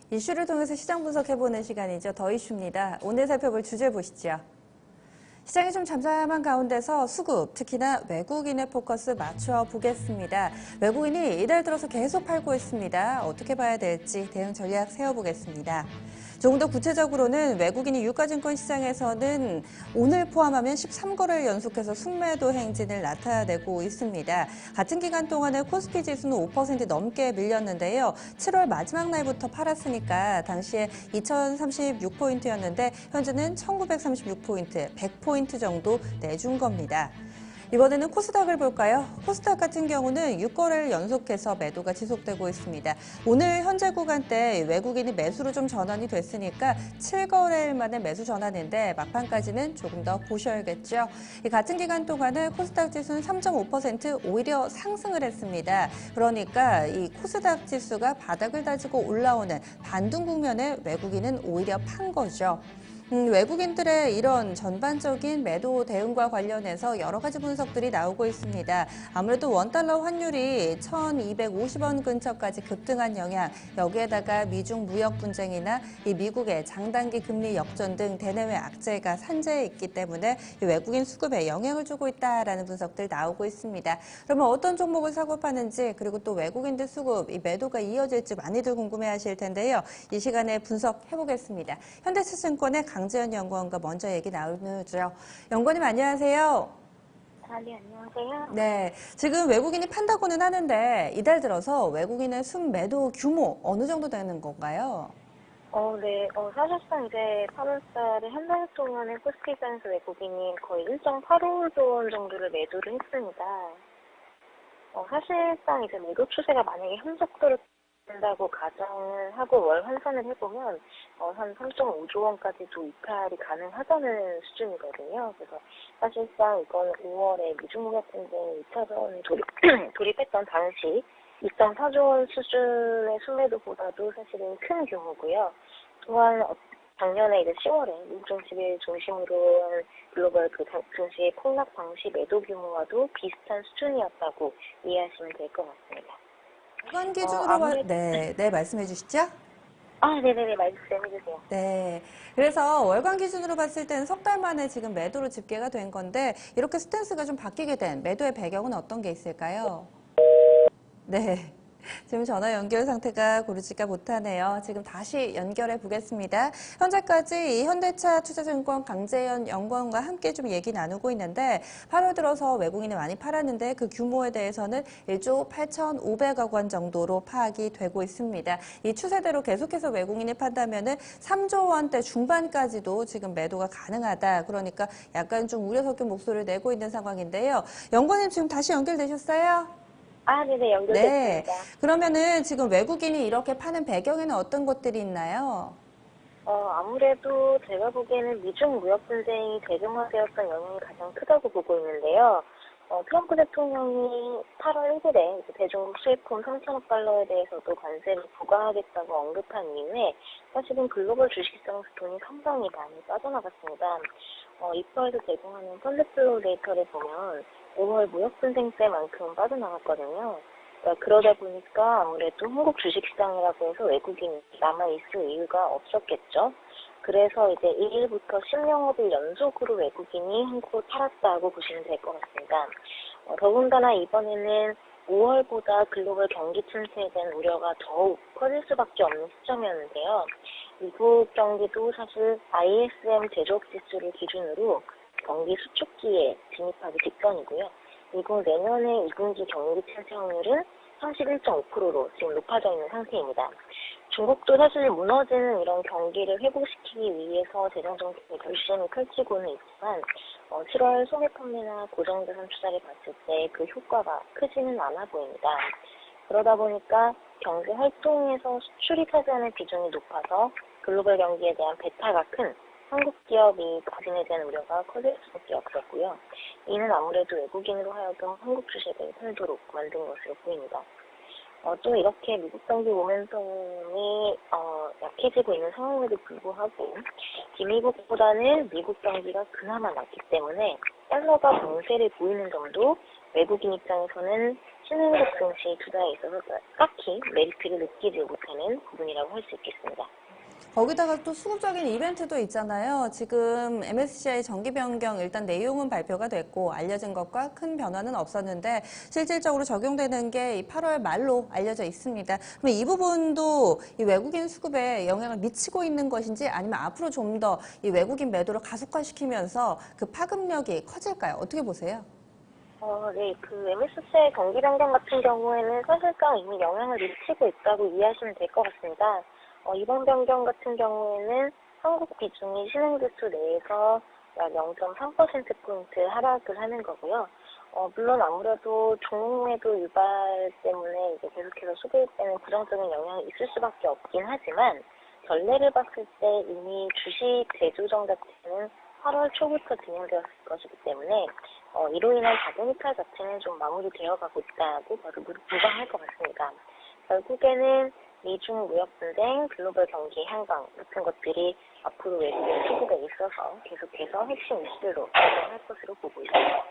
이슈를 통해서 시장 분석해보는 시간이죠. 더 이슈입니다. 오늘 살펴볼 주제 보시죠. 시장이 좀 잠잠한 가운데서 수급, 특히나 외국인의 포커스 맞춰 보겠습니다. 외국인이 이달 들어서 계속 팔고 있습니다. 어떻게 봐야 될지 대응 전략 세워보겠습니다. 조금 더 구체적으로는 외국인이 유가증권 시장에서는 오늘 포함하면 13거래를 연속해서 순매도 행진을 나타내고 있습니다. 같은 기간 동안에 코스피 지수는 5% 넘게 밀렸는데요. 7월 마지막 날부터 팔았으니까 당시에 2036포인트였는데 현재는 1936포인트, 100포인트 정도 내준 겁니다. 이번에는 코스닥을 볼까요? 코스닥 같은 경우는 6거래를 연속해서 매도가 지속되고 있습니다. 오늘 현재 구간대 외국인이 매수로 좀 전환이 됐으니까 7거래일 만에 매수 전환인데 막판까지는 조금 더 보셔야겠죠. 이 같은 기간 동안에 코스닥 지수는 3.5% 오히려 상승을 했습니다. 그러니까 이 코스닥 지수가 바닥을 다지고 올라오는 반등 국면에 외국인은 오히려 판 거죠. 외국인들의 이런 전반적인 매도 대응과 관련해서 여러 가지 분석들이 나오고 있습니다. 아무래도 원달러 환율이 1,250원 근처까지 급등한 영향, 여기에다가 미중 무역 분쟁이나 이 미국의 장단기 금리 역전 등 대내외 악재가 산재해 있기 때문에 외국인 수급에 영향을 주고 있다라는 분석들 나오고 있습니다. 그러면 어떤 종목을 사고 파는지 그리고 또 외국인들 수급, 이 매도가 이어질지 많이들 궁금해하실 텐데요. 이 시간에 분석해보겠습니다. 현대차증권의 강재현 연구원과 먼저 얘기 나누죠. 연구원님 안녕하세요. 네, 안녕하세요. 네, 지금 외국인이 판다고는 하는데 이달 들어서 외국인의 순매도 규모 어느 정도 되는 건가요? 네. 사실상 이제 8월달에 현대해상의 코스피장에서 외국인이 거의 1.85조 원 정도를 매도를 했습니다. 사실상 이제 매도 추세가 만약에 현속도를 된다고 가정을 하고 월 환산을 해보면 한 3.5조 원까지도 이탈이 가능하다는 수준이거든요. 그래서 사실상 이건 5월에 미중무역 분쟁이 2차전에 돌입했던 당시 2.4조 원 수준의 순매도보다도 사실은 큰 규모고요. 또한 작년에 이제 10월에 미국 증시를 중심으로 한 글로벌 증시의 폭락 당시 매도 규모와도 비슷한 수준이었다고 이해하시면 될 것 같습니다. 월간 기준으로 네, 말씀해 주시죠. 네네네, 말씀해 주세요. 네. 그래서 월간 기준으로 봤을 때는 석 달 만에 지금 매도로 집계가 된 건데 이렇게 스탠스가 좀 바뀌게 된 매도의 배경은 어떤 게 있을까요? 네. 지금 전화 연결 상태가 고르지가 못하네요. 지금 다시 연결해 보겠습니다. 현재까지 이 현대차 투자증권 강재현 연구원과 함께 좀 얘기 나누고 있는데 8월 들어서 외국인이 많이 팔았는데 그 규모에 대해서는 1조 8,500억 원 정도로 파악이 되고 있습니다. 이 추세대로 계속해서 외국인이 판다면은 3조 원대 중반까지도 지금 매도가 가능하다. 그러니까 약간 좀 우려 섞인 목소리를 내고 있는 상황인데요. 연구원님 지금 다시 연결되셨어요? 네네, 연결됐습니다. 네. 그러면은 지금 외국인이 이렇게 파는 배경에는 어떤 것들이 있나요? 아무래도 제가 보기에는 미중 무역 분쟁이 대중화되었던 영향이 가장 크다고 보고 있는데요. 트럼프 대통령이 8월 1일에 대중국 수입품 3천억 달러에 대해서도 관세를 부과하겠다고 언급한 이후에 사실은 글로벌 주식시장에서 돈이 상당히 많이 빠져나갔습니다. 이퍼에서 제공하는 펀드플로우 데이터를 보면 5월 무역 분쟁 때만큼 빠져나갔거든요. 그러다 보니까 아무래도 한국 주식시장이라고 해서 외국인이 남아있을 이유가 없었겠죠. 그래서 이제 1일부터 10영업일 연속으로 외국인이 한국을 팔았다고 보시면 될 것 같습니다. 더군다나 이번에는 5월보다 글로벌 경기 침체에 대한 우려가 더욱 커질 수밖에 없는 시점이었는데요. 미국 경기도 사실 ISM 제조업 지수를 기준으로 경기 수축기에 진입하기 직전이고요. 미국 내년의 2분기 경기 침체 확률은 31.5%로 지금 높아져 있는 상태입니다. 중국도 사실 무너지는 이런 경기를 회복시키기 위해서 재정정책의 결심을 펼치고는 있지만 7월 소매 판매나 고정자산 투자를 봤을 때 그 효과가 크지는 않아 보입니다. 그러다 보니까 경제 활동에서 수출이 차지하는 비중이 높아서 글로벌 경기에 대한 배타가 큰 한국 기업이 부진에 대한 우려가 커질 수밖에 없었고요. 이는 아무래도 외국인으로 하여금 한국 주식을 팔도록 만든 것으로 보입니다. 또 이렇게 미국 경기 모멘텀이 약해지고 있는 상황에도 불구하고 비미국보다는 미국 경기가 그나마 낫기 때문에 달러가 강세를 보이는 점도 외국인 입장에서는 신흥국 증시 투자에 있어서 딱히 메리트를 느끼지 못하는 부분이라고 할 수 있겠습니다. 거기다가 또 수급적인 이벤트도 있잖아요. 지금 MSCI 정기 변경 일단 내용은 발표가 됐고 알려진 것과 큰 변화는 없었는데 실질적으로 적용되는 게 8월 말로 알려져 있습니다. 그럼 이 부분도 이 외국인 수급에 영향을 미치고 있는 것인지 아니면 앞으로 좀 더 이 외국인 매도를 가속화시키면서 그 파급력이 커질까요? 어떻게 보세요? 네, 그 MSCI 경기 변경 같은 경우에는 사실상 이미 영향을 미치고 있다고 이해하시면 될 것 같습니다. 이번 변경 같은 경우에는 한국 비중이 신흥지수 내에서 약 0.3%포인트 하락을 하는 거고요. 물론 아무래도 종목매도 유발 때문에 이제 계속해서 수급에는 부정적인 영향이 있을 수밖에 없긴 하지만 전례를 봤을 때 이미 주식 재조정 자체는 8월 초부터 진행되었을 것이기 때문에 이로 인한 자금 이탈 자체는 좀 마무리되어 가고 있다고 봐도 무방할 것 같습니다. 결국에는 미중 무역 분쟁, 글로벌 경기 향방 같은 것들이 앞으로 외국인 수급에 있어서 계속해서 핵심 이슈로 작용할 것으로 보고 있습니다.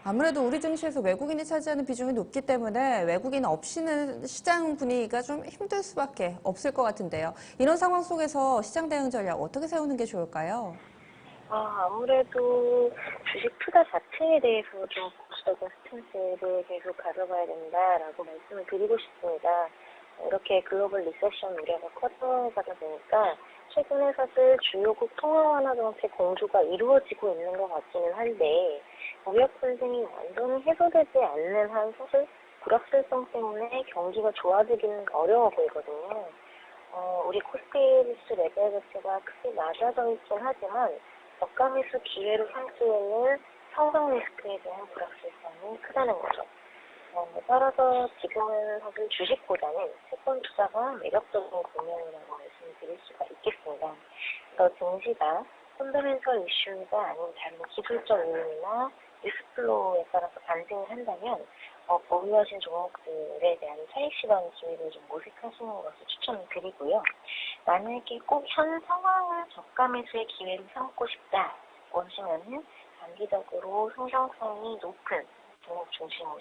아무래도 우리 증시에서 외국인이 차지하는 비중이 높기 때문에 외국인 없이는 시장 분위기가 좀 힘들 수밖에 없을 것 같은데요. 이런 상황 속에서 시장 대응 전략 어떻게 세우는 게 좋을까요? 아무래도 주식 투자 자체에 대해서 좀 보수적인 스탠스를 계속 가져가야 된다라고 말씀을 드리고 싶습니다. 이렇게 글로벌 리세션 우려가 커져가다 보니까 최근에 사실 주요국 통화 완화 정책 공조가 이루어지고 있는 것 같기는 한데 무역 분쟁이 완전히 해소되지 않는 한 사실 불확실성 때문에 경기가 좋아지기는 어려워 보이거든요. 우리 코스피 지수 레벨 자체가 크게 낮아져 있긴 하지만 저가 매수 기회로 삼기에는 성장 리스크에 대한 불확실성이 크다는 거죠. 따라서 지금은 사실 주식보다는 채권 투자가 매력적인 국면이라고 말씀드릴 수가 있겠습니다. 그래서 증시가 펀더멘털 이슈가 아닌 다른 기술적 요인이나 리스플로우에 따라서 반등을 한다면 보유하신 종목들에 대한 차익 실현 기회를 좀 모색하시는 것을 추천을 드리고요. 만약에 꼭 현 상황을 저가 매수의 기회로 삼고 싶다고 하시면은 단기적으로 성장성이 높은 종목 중심으로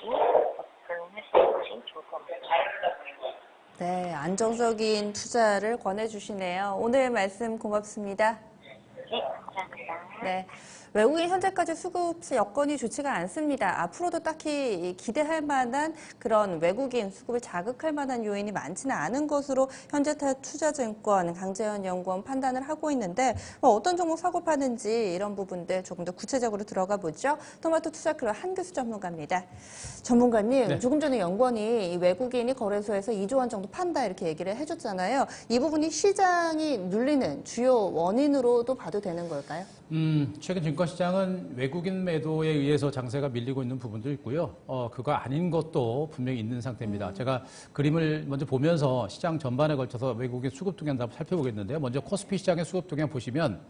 접근하시는 것이 좋을 것 같습니다. 네, 안정적인 투자를 권해주시네요. 오늘 말씀 고맙습니다. 네, 감사합니다. 네. 외국인 현재까지 수급 여건이 좋지가 않습니다. 앞으로도 딱히 기대할 만한 그런 외국인 수급을 자극할 만한 요인이 많지는 않은 것으로 현재투자증권 강재현 연구원 판단을 하고 있는데 어떤 종목 사고 파는지 이런 부분들 조금 더 구체적으로 들어가 보죠. 토마토 투자클럽 한규수 전문가입니다. 전문가님, 네. 조금 전에 연구원이 외국인이 거래소에서 2조 원 정도 판다 이렇게 얘기를 해줬잖아요. 이 부분이 시장이 눌리는 주요 원인으로도 봐도 되는 걸까요? 최근 증권시장은 외국인 매도에 의해서 장세가 밀리고 있는 부분도 있고요. 그거 아닌 것도 분명히 있는 상태입니다. 제가 그림을 먼저 보면서 시장 전반에 걸쳐서 외국인 수급 동향 한번 살펴보겠는데요. 먼저 코스피 시장의 수급 동향 보시면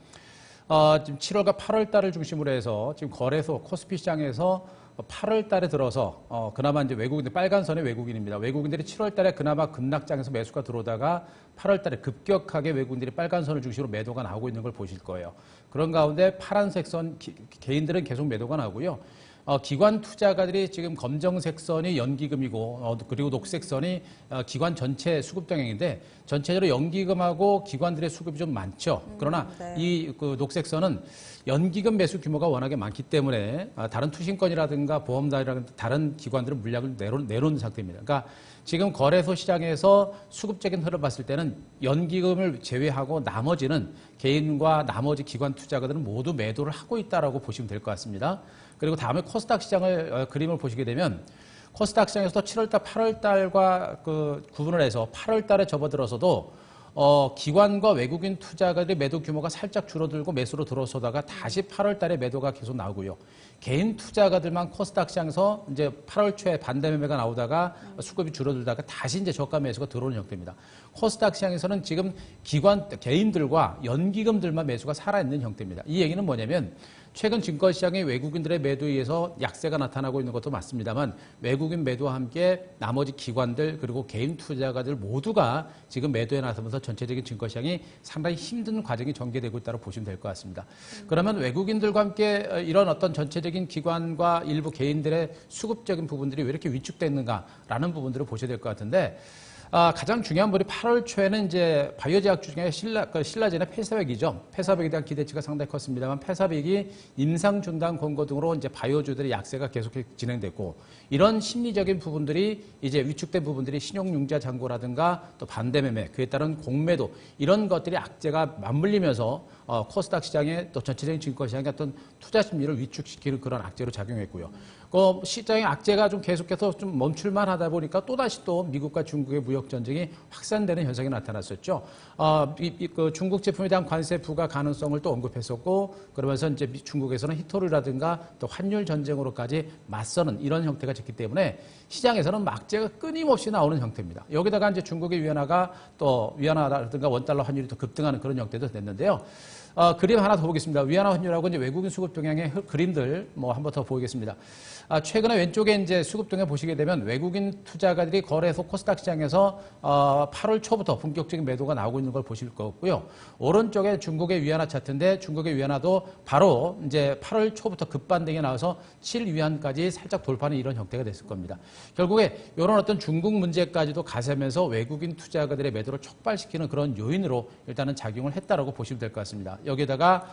지금 7월과 8월 달을 중심으로 해서 지금 거래소 코스피 시장에서 8월 달에 들어서 그나마 이제 외국인들 빨간 선의 외국인입니다. 외국인들이 7월 달에 그나마 급락장에서 매수가 들어오다가 8월 달에 급격하게 외국인들이 빨간 선을 중심으로 매도가 나오고 있는 걸 보실 거예요. 그런 가운데 파란색 선 개인들은 계속 매도가 나오고요. 기관 투자가들이 지금 검정색 선이 연기금이고 그리고 녹색 선이 기관 전체 수급 동향인데 전체적으로 연기금하고 기관들의 수급이 좀 많죠. 그러나 네. 이 녹색 선은 연기금 매수 규모가 워낙에 많기 때문에 다른 투신권이라든가 보험사라든가 다른 기관들은 물량을 내놓은 상태입니다. 그러니까 지금 거래소 시장에서 수급적인 흐름을 봤을 때는 연기금을 제외하고 나머지는 개인과 나머지 기관 투자가들은 모두 매도를 하고 있다라고 보시면 될 것 같습니다. 그리고 다음에 코스닥 시장을 그림을 보시게 되면 코스닥 시장에서도 7월달, 8월달과 구분을 해서 8월달에 접어들어서도 기관과 외국인 투자가들의 매도 규모가 살짝 줄어들고 매수로 들어서다가 다시 8월달에 매도가 계속 나오고요. 개인 투자가들만 코스닥 시장에서 이제 8월 초에 반대 매매가 나오다가 수급이 줄어들다가 다시 이제 저가 매수가 들어오는 형태입니다. 코스닥 시장에서는 지금 개인들과 연기금들만 매수가 살아있는 형태입니다. 이 얘기는 뭐냐면 최근 증권시장의 외국인들의 매도에 의해서 약세가 나타나고 있는 것도 맞습니다만 외국인 매도와 함께 나머지 기관들 그리고 개인 투자가들 모두가 지금 매도에 나서면서 전체적인 증권시장이 상당히 힘든 과정이 전개되고 있다고 보시면 될 것 같습니다. 그러면 외국인들과 함께 이런 어떤 전체적인 기관과 일부 개인들의 수급적인 부분들이 왜 이렇게 위축됐는가라는 부분들을 보셔야 될 것 같은데 가장 중요한 부분이 8월 초에는 이제 바이오제약 중에 신라젠의 페사백이죠. 페사백에 대한 기대치가 상당히 컸습니다만 페사백이 임상 중단 권고 등으로 이제 바이오주들의 약세가 계속 진행됐고 이런 심리적인 부분들이 이제 위축된 부분들이 신용융자 잔고라든가 또 반대매매 그에 따른 공매도 이런 것들이 악재가 맞물리면서 코스닥 시장의 또 전체적인 증권시장의 어떤 투자 심리를 위축시키는 그런 악재로 작용했고요. 그 시장의 악재가 좀 계속해서 좀 멈출만 하다 보니까 또다시 또 미국과 중국의 무역 전쟁이 확산되는 현상이 나타났었죠. 그 중국 제품에 대한 관세 부과 가능성을 또 언급했었고 그러면서 이제 중국에서는 히토류라든가 또 환율 전쟁으로까지 맞서는 이런 형태가 됐기 때문에 시장에서는 악재가 끊임없이 나오는 형태입니다. 여기다가 이제 중국의 위안화가 또 위안화라든가 원달러 환율이 더 급등하는 그런 형태도 됐는데요. 그림 하나 더 보겠습니다. 위안화 환율하고 이제 외국인 수급 동향의 그림들 뭐 한 번 더 보겠습니다. 최근에 왼쪽에 이제 수급 동향 보시게 되면 외국인 투자가들이 거래소 코스닥 시장에서 8월 초부터 본격적인 매도가 나오고 있는 걸 보실 거고요. 오른쪽에 중국의 위안화 차트인데 중국의 위안화도 바로 이제 8월 초부터 급반등이 나와서 7위안까지 살짝 돌파하는 이런 형태가 됐을 겁니다. 결국에 이런 어떤 중국 문제까지도 가세면서 외국인 투자가들의 매도를 촉발시키는 그런 요인으로 일단은 작용을 했다라고 보시면 될 것 같습니다. 여기에다가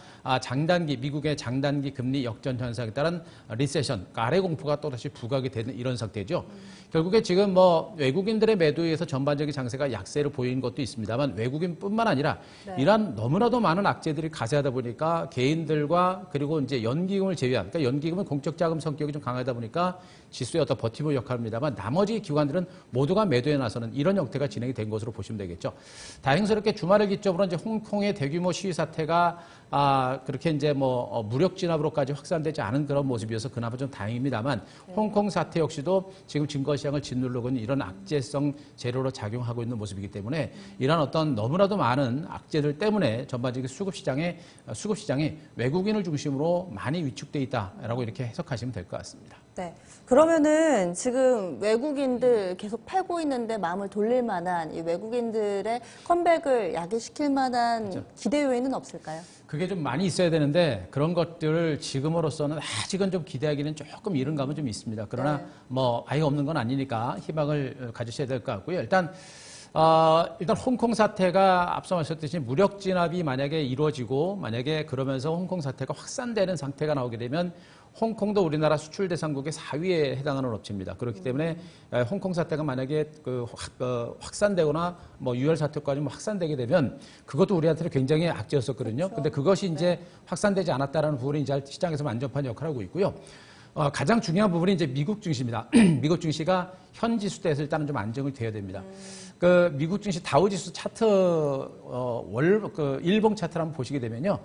미국의 장단기 금리 역전 현상에 따른 리세션, 아래 공포가 또다시 부각이 되는 이런 상태죠. 결국에 지금 뭐 외국인들의 매도에 의해서 전반적인 장세가 약세를 보이는 것도 있습니다만 외국인뿐만 아니라 이러한 너무나도 많은 악재들이 가세하다 보니까 개인들과 그리고 이제 연기금을 제외한, 그러니까 연기금은 공적 자금 성격이 좀 강하다 보니까 지수의 어떤 버티고 역할을 합니다만 나머지 기관들은 모두가 매도에 나서는 이런 형태가 진행이 된 것으로 보시면 되겠죠. 다행스럽게 주말을 기점으로 이제 홍콩의 대규모 시위 사태가 그렇게 이제 뭐 무력 진압으로까지 확산되지 않은 그런 모습이어서 그나마 좀 다행입니다만 홍콩 사태 역시도 지금 증권시장을 짓누르고 있는 이런 악재성 재료로 작용하고 있는 모습이기 때문에 이런 어떤 너무나도 많은 악재들 때문에 전반적인 수급시장이 외국인을 중심으로 많이 위축돼 있다라고 이렇게 해석하시면 될 것 같습니다. 네. 그러면은 지금 외국인들 계속 팔고 있는데 마음을 돌릴 만한 이 외국인들의 컴백을 야기시킬 만한 그렇죠. 기대 요인은 없을까요? 그게 좀 많이 있어야 되는데 그런 것들을 지금으로서는 아직은 좀 기대하기는 조금 이른 감은 좀 있습니다. 그러나 뭐 아예 없는 건 아니니까 희망을 가지셔야 될 것 같고요. 일단 홍콩 사태가 앞서 말씀드렸듯이 무력 진압이 만약에 이루어지고 만약에 그러면서 홍콩 사태가 확산되는 상태가 나오게 되면 홍콩도 우리나라 수출 대상국의 4위에 해당하는 업체입니다. 그렇기 때문에 홍콩 사태가 만약에 확산되거나 뭐 유혈 사태까지 확산되게 되면 그것도 우리한테는 굉장히 악재였었거든요. 근데 그것이 이제 확산되지 않았다라는 부분이 이제 시장에서 안전판 역할을 하고 있고요. 가장 중요한 부분이 이제 미국 증시입니다. 미국 증시가 현 지수대에서 일단은 좀 안정이 되어야 됩니다. 그 미국 증시 다우 지수 차트 일봉 차트를 한번 보시게 되면요.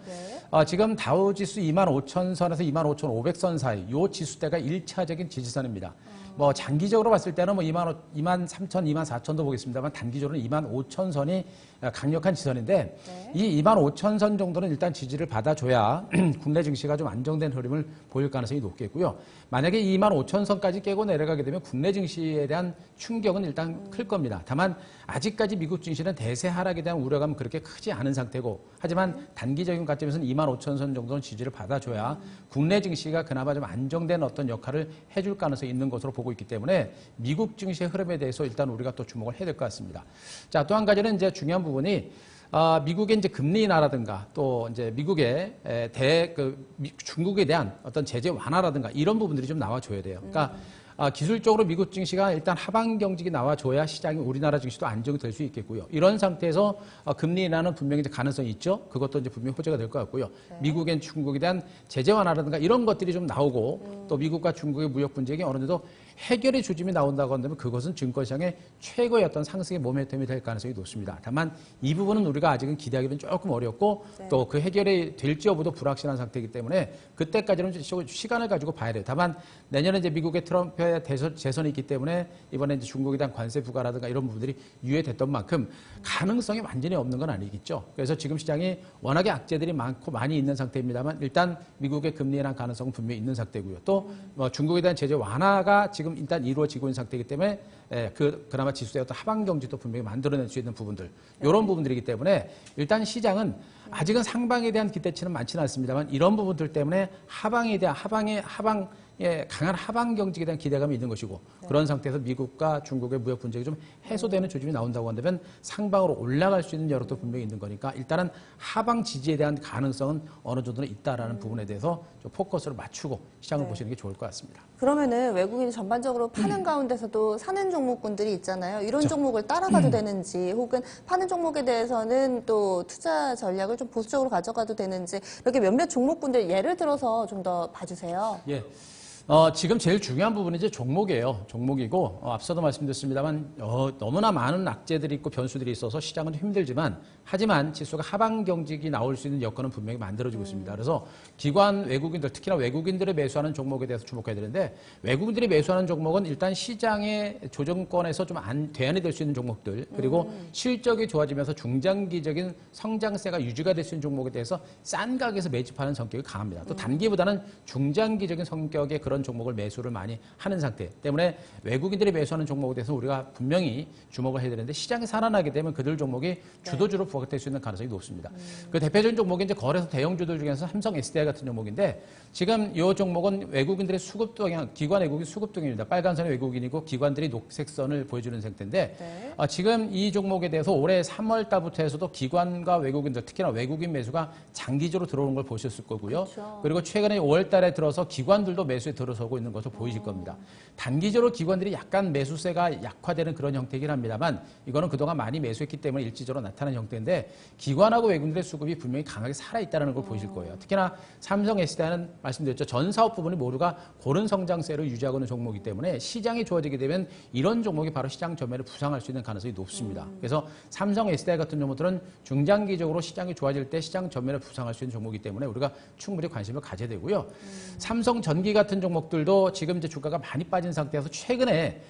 지금 다우 지수 25,000선에서 25,500선 사이 요 지수대가 1차적인 지지선입니다. 뭐 장기적으로 봤을 때는 뭐 23,000, 24,000도 보겠습니다만 단기적으로는 25,000선이 강력한 지선인데 이 25,000선 정도는 일단 지지를 받아줘야 국내 증시가 좀 안정된 흐름을 보일 가능성이 높겠고요. 만약에 25,000선까지 깨고 내려가게 되면 국내 증시에 대한 충격은 일단 클 겁니다. 다만 아직까지 미국 증시는 대세 하락에 대한 우려감은 그렇게 크지 않은 상태고 하지만 단기적인 관점에서는 25,000선 정도는 지지를 받아줘야 국내 증시가 그나마 좀 안정된 어떤 역할을 해줄 가능성이 있는 것으로 보고 있기 때문에 미국 증시의 흐름에 대해서 일단 우리가 또 주목을 해야 될 것 같습니다. 자, 또 한 가지는 이제 중요한 부분이 미국의 이제 금리 인하라든가 또 이제 미국의 중국에 대한 어떤 제재 완화라든가 이런 부분들이 좀 나와줘야 돼요. 그러니까 기술적으로 미국 증시가 일단 하방 경직이 나와줘야 시장이 우리나라 증시도 안정이 될 수 있겠고요. 이런 상태에서 금리 인하는 분명히 이제 가능성이 있죠. 그것도 이제 분명히 호재가 될 것 같고요. 미국엔 중국에 대한 제재 완화라든가 이런 것들이 좀 나오고 또 미국과 중국의 무역 분쟁이 어느 정도 해결의 조짐이 나온다고 한다면 그것은 증권시장의 최고의 어떤 상승의 모멘텀이 될 가능성이 높습니다. 다만 이 부분은 우리가 아직은 기대하기는 조금 어렵고 네. 또 그 해결이 될지 여부도 불확실한 상태이기 때문에 그때까지는 시간을 가지고 봐야 돼요. 다만 내년에 이제 미국의 트럼프의 재선이 있기 때문에 이번에 이제 중국에 대한 관세 부과라든가 이런 부분들이 유예됐던 만큼 가능성이 완전히 없는 건 아니겠죠. 그래서 지금 시장이 워낙에 악재들이 많고 많이 있는 상태입니다만 일단 미국의 금리에 대한 가능성은 분명히 있는 상태고요. 또 중국에 대한 제재 완화가 지금 일단 이루어지고 있는 상태이기 때문에 그나마 지수의 어떤 하방 경직도 분명히 만들어낼 수 있는 부분들 이런 부분들이기 때문에 일단 시장은 아직은 상방에 대한 기대치는 많지는 않습니다만 이런 부분들 때문에 하방에 대한 강한 하방 경직에 대한 기대감이 있는 것이고 그런 상태에서 미국과 중국의 무역 분쟁이 좀 해소되는 조짐이 나온다고 한다면 상방으로 올라갈 수 있는 여력도 분명히 있는 거니까 일단은 하방 지지에 대한 가능성은 어느 정도는 있다라는 부분에 대해서 좀 포커스를 맞추고 시장을 보시는 게 좋을 것 같습니다. 그러면은 외국인이 전반적으로 파는 가운데서도 사는 종목군들이 있잖아요. 이런 종목을 따라가도 되는지 혹은 파는 종목에 대해서는 또 투자 전략을 좀 보수적으로 가져가도 되는지 이렇게 몇몇 종목군들 예를 들어서 좀 더 봐주세요. 예. 지금 제일 중요한 부분은 이제 종목이에요. 종목이고, 앞서도 말씀드렸습니다만, 너무나 많은 악재들이 있고 변수들이 있어서 시장은 힘들지만, 하지만 지수가 하방 경직이 나올 수 있는 여건은 분명히 만들어지고 있습니다. 그래서 기관 외국인들, 특히나 외국인들이 매수하는 종목에 대해서 주목해야 되는데, 외국인들이 매수하는 종목은 일단 시장의 조정권에서 좀 대안이 될 수 있는 종목들, 그리고 실적이 좋아지면서 중장기적인 성장세가 유지가 될 수 있는 종목에 대해서 싼 가격에서 매집하는 성격이 강합니다. 또 단기보다는 중장기적인 성격의 그런 종목을 매수를 많이 하는 상태 때문에 외국인들이 매수하는 종목에 대해서 우리가 분명히 주목을 해야 되는데 시장이 살아나게 되면 그들 종목이 주도주로 부각될 수 있는 가능성이 높습니다. 그 대표적인 종목이 이제 거래소 대형주들 중에서 삼성 SDI 같은 종목인데 지금 이 종목은 외국인들의 수급 동향, 기관 외국인 수급 동향입니다. 빨간 선이 외국인이고 기관들이 녹색 선을 보여주는 상태인데 지금 이 종목에 대해서 올해 3월 달부터 해서도 기관과 외국인들, 특히나 외국인 매수가 장기적으로 들어오는 걸 보셨을 거고요. 그렇죠. 그리고 최근에 5월 달에 들어서 기관들도 매수에 들어서고 있는 것으로 보이실 겁니다. 단기적으로 기관들이 약간 매수세가 약화되는 그런 형태이긴 합니다만 이거는 그동안 많이 매수했기 때문에 일시적으로 나타나는 형태인데 기관하고 외국인들의 수급이 분명히 강하게 살아있다는 걸 보이실 거예요. 특히나 삼성 SDI는 말씀드렸죠. 전 사업 부분이 모두가 고른 성장세를 유지하고 있는 종목이기 때문에 시장이 좋아지게 되면 이런 종목이 바로 시장 전매를 부상할 수 있는 가능성이 높습니다. 그래서 삼성 SDI 같은 종목들은 중장기적으로 시장이 좋아질 때 시장 전매를 부상할 수 있는 종목이기 때문에 우리가 충분히 관심을 가져야 되고요. 삼성전기 같은 종목들도 지금 이제 주가가 많이 빠진 상태에서 최근에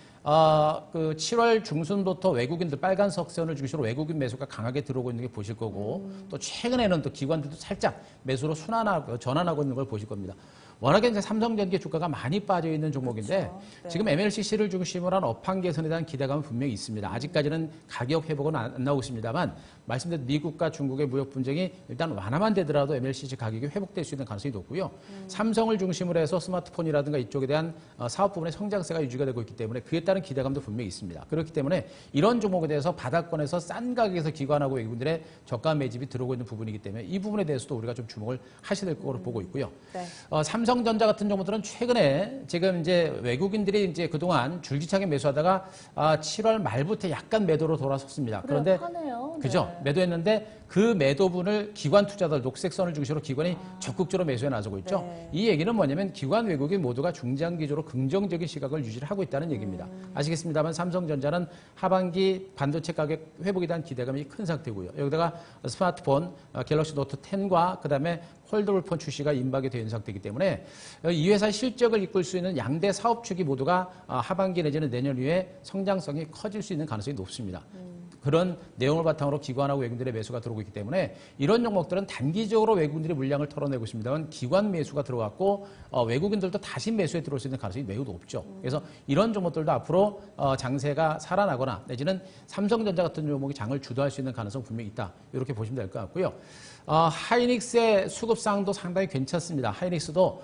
그 7월 중순부터 외국인들 빨간석 선을 중심으로 외국인 매수가 강하게 들어오고 있는 게 보실 거고 또 최근에는 또 기관들도 살짝 매수로 전환하고 있는 걸 보실 겁니다. 워낙에 이제 삼성전기 주가가 많이 빠져 있는 종목인데 그렇죠. 네. 지금 MLCC를 중심으로 한 업황 개선에 대한 기대감은 분명히 있습니다. 아직까지는 가격 회복은 안 나오고 있습니다만 말씀드린 미국과 중국의 무역 분쟁이 일단 완화만 되더라도 MLCC 가격이 회복될 수 있는 가능성이 높고요. 삼성을 중심으로 해서 스마트폰이라든가 이쪽에 대한 사업 부분의 성장세가 유지가 되고 있기 때문에 그에 따른 기대감도 분명히 있습니다. 그렇기 때문에 이런 종목에 대해서 바닥권에서 싼 가격에서 기관하고 외국인들의 저가 매집이 들어오고 있는 부분이기 때문에 이 부분에 대해서도 우리가 좀 주목을 하셔야 될 거로 보고 있고요. 네. 삼성전자 같은 종목들은 최근에 지금 이제 외국인들이 이제 그동안 줄기차게 매수하다가 7월 말부터 약간 매도로 돌아섰습니다. 그런데 하네요. 그죠? 네. 매도했는데 그 매도분을 기관 투자들 녹색선을 중심으로 기관이 적극적으로 매수해 나서고 있죠. 네. 이 얘기는 뭐냐면 기관 외국인 모두가 중장기적으로 긍정적인 시각을 유지를 하고 있다는 얘기입니다. 아시겠습니다만 삼성전자는 하반기 반도체 가격 회복에 대한 기대감이 큰 상태고요. 여기다가 스마트폰 갤럭시 노트 10과 그다음에 폴더블폰 출시가 임박이 되어 있는 상태이기 때문에 이 회사의 실적을 이끌 수 있는 양대 사업축이 모두가 하반기 내지는 내년 이후에 성장성이 커질 수 있는 가능성이 높습니다. 그런 내용을 바탕으로 기관하고 외국인들의 매수가 들어오고 있기 때문에 이런 종목들은 단기적으로 외국인들이 물량을 털어내고 있습니다만 기관 매수가 들어왔고 외국인들도 다시 매수에 들어올 수 있는 가능성이 매우 높죠. 그래서 이런 종목들도 앞으로 장세가 살아나거나 내지는 삼성전자 같은 종목이 장을 주도할 수 있는 가능성 분명히 있다. 이렇게 보시면 될 것 같고요. 하이닉스의 수급상도 상당히 괜찮습니다. 하이닉스도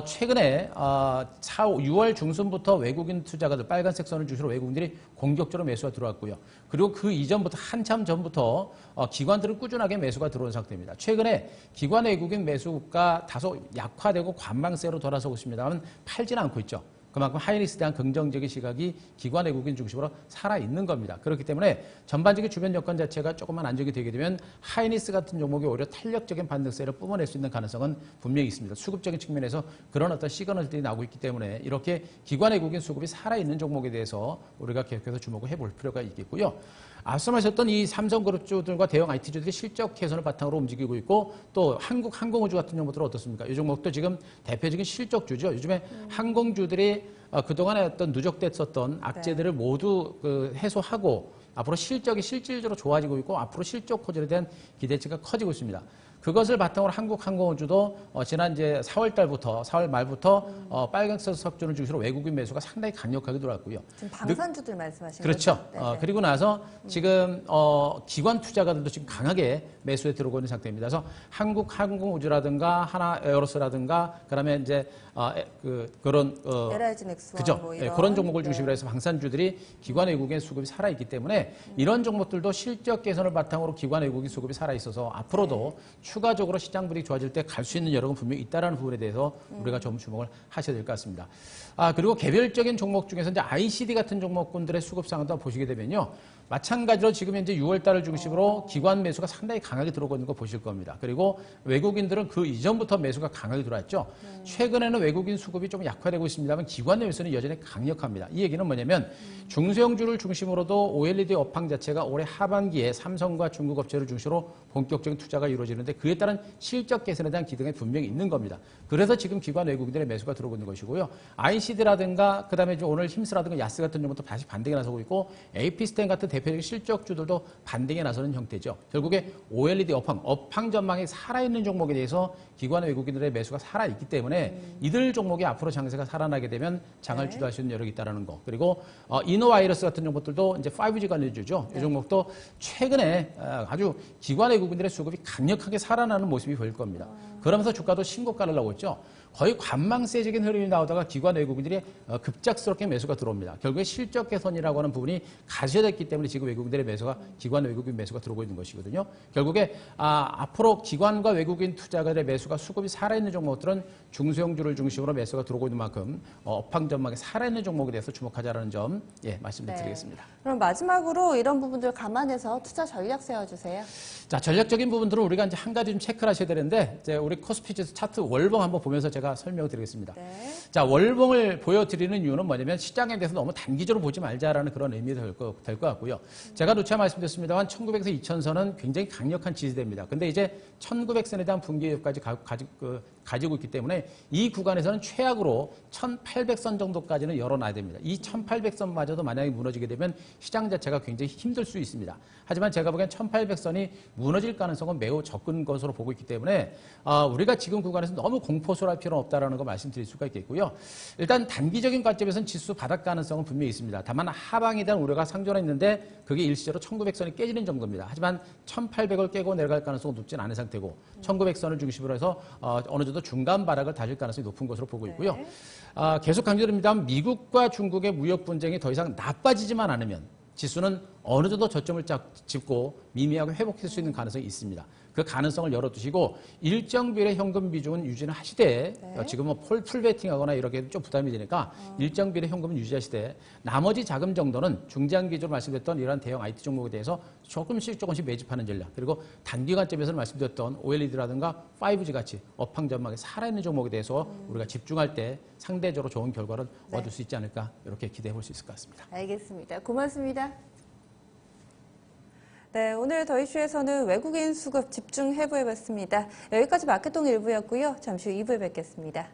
최근에 6월 중순부터 외국인 투자가들 빨간색 선을 중심으로 외국인들이 공격적으로 매수가 들어왔고요. 그리고 그 이전부터 한참 전부터 기관들은 꾸준하게 매수가 들어온 상태입니다. 최근에 기관 외국인 매수가 다소 약화되고 관망세로 돌아서고 있습니다만 팔지는 않고 있죠. 그만큼 하이닉스에 대한 긍정적인 시각이 기관 외국인 중심으로 살아있는 겁니다. 그렇기 때문에 전반적인 주변 여건 자체가 조금만 안정이 되게 되면 하이닉스 같은 종목이 오히려 탄력적인 반등세를 뿜어낼 수 있는 가능성은 분명히 있습니다. 수급적인 측면에서 그런 어떤 시그널들이 나오고 있기 때문에 이렇게 기관 외국인 수급이 살아있는 종목에 대해서 우리가 계속해서 주목을 해볼 필요가 있겠고요. 앞서 말씀하셨던 이 삼성그룹주들과 대형 IT주들이 실적 개선을 바탕으로 움직이고 있고 또 한국항공우주 같은 종목들은 어떻습니까? 이 종목도 지금 대표적인 실적주죠. 요즘에 항공주들이 그동안에 어떤 누적됐었던 악재들을 모두 해소하고 앞으로 실적이 실질적으로 좋아지고 있고 앞으로 실적 호전에 대한 기대치가 커지고 있습니다. 그것을 바탕으로 한국항공우주도 지난 이제 4월 달부터 4월 말부터 빨간색 석준을 중심으로 외국인 매수가 상당히 강력하게 들어왔고요. 지금 방산주들 말씀하시는 그렇죠. 거죠? 네네. 그리고 나서 지금 기관 투자가들도 지금 강하게 매수에 들어오고 있는 상태입니다. 그래서 한국항공우주라든가 하나에어로스라든가 그다음에 이제 그런 LIG 넥스원 그죠. 뭐 예, 이런. 그런 종목을 중심으로 해서 방산주들이 기관 외국인 수급이 살아있기 때문에 이런 종목들도 실적 개선을 바탕으로 기관 외국인 수급이 살아있어서 앞으로도 추가적으로 시장 분위기 좋아질 때 갈 수 있는 여력은 분명히 있다는 부분에 대해서 우리가 좀 주목을 하셔야 될 것 같습니다. 그리고 개별적인 종목 중에서 이제 ICD 같은 종목군들의 수급 상황도 보시게 되면요. 마찬가지로 지금 현재 6월 달을 중심으로 기관 매수가 상당히 강하게 들어오고 있는 거 보실 겁니다. 그리고 외국인들은 그 이전부터 매수가 강하게 들어왔죠. 최근에는 외국인 수급이 좀 약화되고 있습니다만 기관 매수는 여전히 강력합니다. 이 얘기는 뭐냐면 중소형주를 중심으로도 OLED 업황 자체가 올해 하반기에 삼성과 중국 업체를 중심으로 본격적인 투자가 이루어지는데 그에 따른 실적 개선에 대한 기대가 분명히 있는 겁니다. 그래서 지금 기관 외국인들의 매수가 들어오고 있는 것이고요. ICD라든가 그다음에 오늘 힘스라든가 야스 같은 종목도 다시 반등에 나서고 있고 AP스텐 같은 대표적인 실적주들도 반등에 나서는 형태죠. 결국에 OLED 업황 전망이 살아있는 종목에 대해서 기관 외국인들의 매수가 살아있기 때문에 이들 종목이 앞으로 장세가 살아나게 되면 장을 주도할 수 있는 여력이 있다는 거. 그리고 이노바이러스 같은 종목들도 이제 5G 관련주죠. 이 종목도 최근에 아주 기관 외국인들의 수급이 강력하게 살아나는 모습이 보일 겁니다. 그러면서 주가도 신고가를 나오고 있죠. 거의 관망세적인 흐름이 나오다가 기관 외국인들이 급작스럽게 매수가 들어옵니다. 결국에 실적 개선이라고 하는 부분이 가셔졌기 때문에 지금 외국인들의 매수가 기관 외국인 매수가 들어오고 있는 것이거든요. 결국에 앞으로 기관과 외국인 투자가들의 매수가 수급이 살아있는 종목들은 중소형주를 중심으로 매수가 들어오고 있는 만큼 업황 전망에 살아있는 종목에 대해서 주목하자라는 점 말씀드리겠습니다. 그럼 마지막으로 이런 부분들 감안해서 투자 전략 세워주세요. 자, 전략적인 부분들은 우리가 이제 한 가지 좀 체크를 하셔야 되는데 이제 우리 코스피 지수 차트 월봉 한번 보면서 제가 설명을 드리겠습니다. 네. 자, 월봉을 보여드리는 이유는 뭐냐면 시장에 대해서 너무 단기적으로 보지 말자라는 그런 의미가 될 것 같고요. 제가 누차 말씀드렸습니다만 1900에서 2000선은 굉장히 강력한 지지대입니다. 근데 이제 1900선에 대한 붕괴 여부까지 가지고 있기 때문에 이 구간에서는 최악으로 1800선 정도까지는 열어놔야 됩니다. 이 1800선마저도 만약에 무너지게 되면 시장 자체가 굉장히 힘들 수 있습니다. 하지만 제가 보기엔 1800선이 무너질 가능성은 매우 적은 것으로 보고 있기 때문에 우리가 지금 구간에서 너무 공포스러울 필요는 없다는 거 말씀드릴 수가 있겠고요. 일단 단기적인 관점에서는 지수 바닥 가능성은 분명히 있습니다. 다만 하방에 대한 우려가 상존해 있는데 그게 일시적으로 1900선이 깨지는 정도입니다. 하지만 1800을 깨고 내려갈 가능성은 높진 않은 상태고 1900선을 중심으로 해서 어느 정도 중간 바닥을 다질 가능성이 높은 것으로 보고 있고요. 계속 강조드립니다만 미국과 중국의 무역 분쟁이 더 이상 나빠지지만 않으면 지수는 어느 정도 저점을 짚고 미미하게 회복할 수 있는 가능성이 있습니다. 그 가능성을 열어두시고 일정 비율의 현금 비중은 유지는 하시되 지금 뭐 풀베팅하거나 이렇게 좀 부담이 되니까 일정 비율의 현금은 유지하시되 나머지 자금 정도는 중장기적으로 말씀드렸던 이러한 대형 IT 종목에 대해서 조금씩 매집하는 전략 그리고 단기 관점에서는 말씀드렸던 OLED라든가 5G 같이 업황 전망에 살아있는 종목에 대해서 우리가 집중할 때 상대적으로 좋은 결과를 얻을 수 있지 않을까 이렇게 기대해 볼 수 있을 것 같습니다. 알겠습니다. 고맙습니다. 네, 오늘 더 이슈에서는 외국인 수급 집중 해부해봤습니다. 여기까지 마켓동 1부였고요. 잠시 후 2부에 뵙겠습니다.